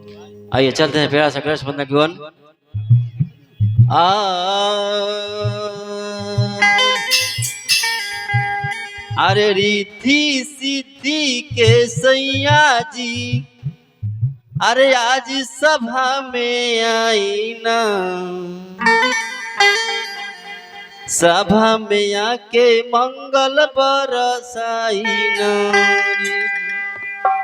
आइए चलते हैं प्यारा सा कृष्ण बंधन की ओर। अरे रिद्धि सिद्धि के सैया जी, अरे आज सभा में आई ना, सभा में आके मंगल बरसाई ना।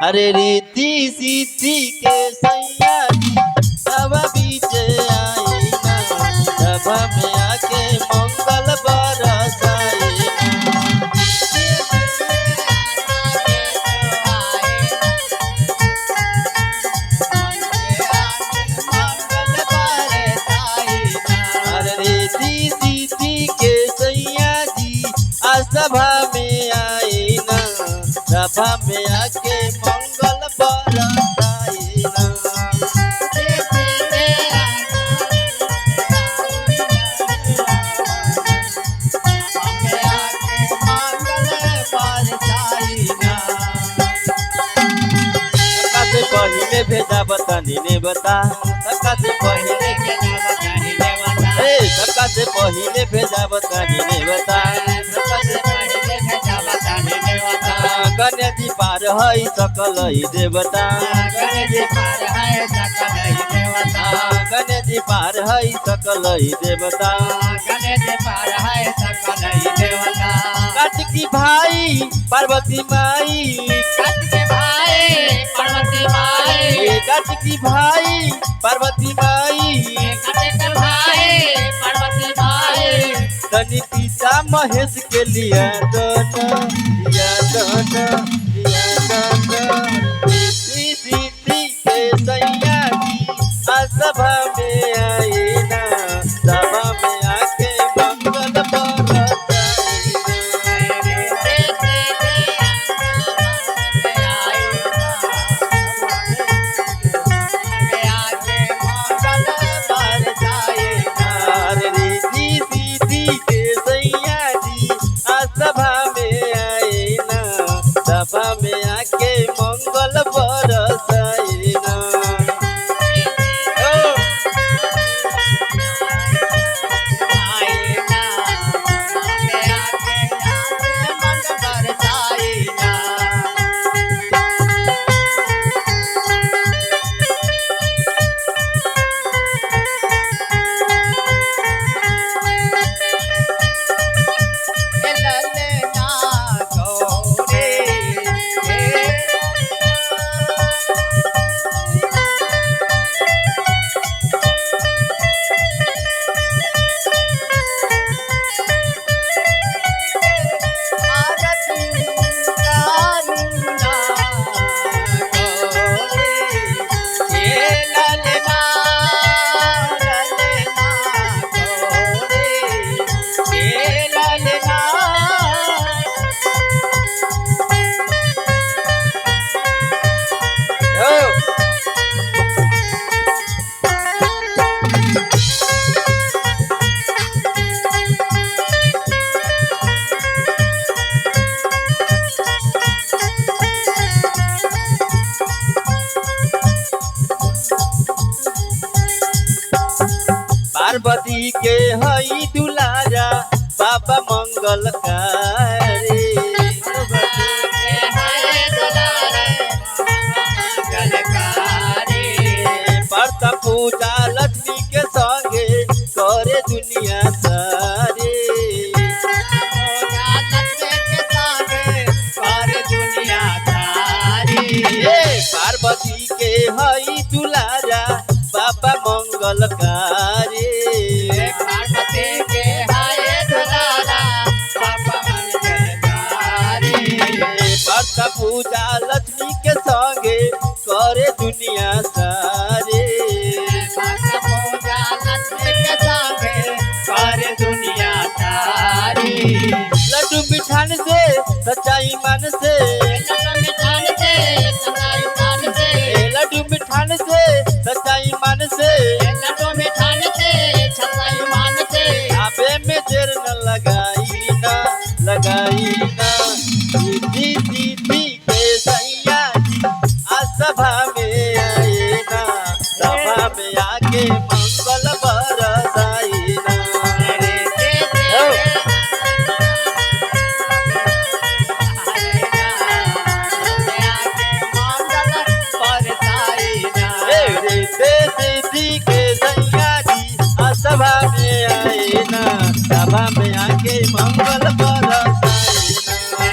अरे रिद्धि सिद्धि के सैया जी सभा बीच आई ना, सभा में आके मंगल बरसाई ना। अरे रिद्धि सिद्धि के सैया जी आज सभा में आई ना, सभा में आके मंगल बरसाई ना। पहले भेजा बतानी ने बता, सबका से पहले सबका से पहले भेजा बतानी ने बता, गणेश जी पार है सकल ही देवता, गणेश जी पार है सकल ही देवता। कार्तिकी भाई पार्वती माई, कार्तिकी भाई पार्वती माई, तनी पिता महेश के लिया दोनों, लिया दोनों, लिया दोनों। सिद्धि के सैया जी आज सभा में आई ना, सभा में आके मंगल बरसाई ना। रिद्धि सिद्धि के सैया जी आज सभा में आई ना, सभा में आके मंगल बरसाई ना। पार्वती के हई दुलारा बाबा मंगल कारी, परता पूजा लक्ष्मी के संगे करे दुनिया सारी। पार्वती के हई दुलारा बाबा मंगल कारी, परता पूजा लक्ष्मी के संगे करे दुनिया सारे। लड्डू मिठान से सच्चाई मन से, लड्डू मिठान से सच्चाई मन से, आबे में देर न लगाई ना, लगाई ना। सिद्धि सिद्धि के सैया जी आज सभा में आए ना, सभा में आके मंगल बरसाए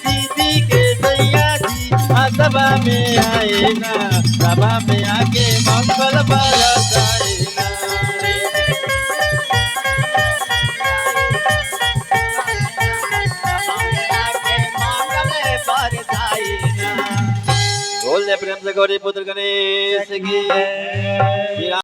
दीदी के सैया जी सभा में आए ना सभा में आके मंगल बरसाए ना बोल दे प्रेम से गौरी पुत्र गणेश की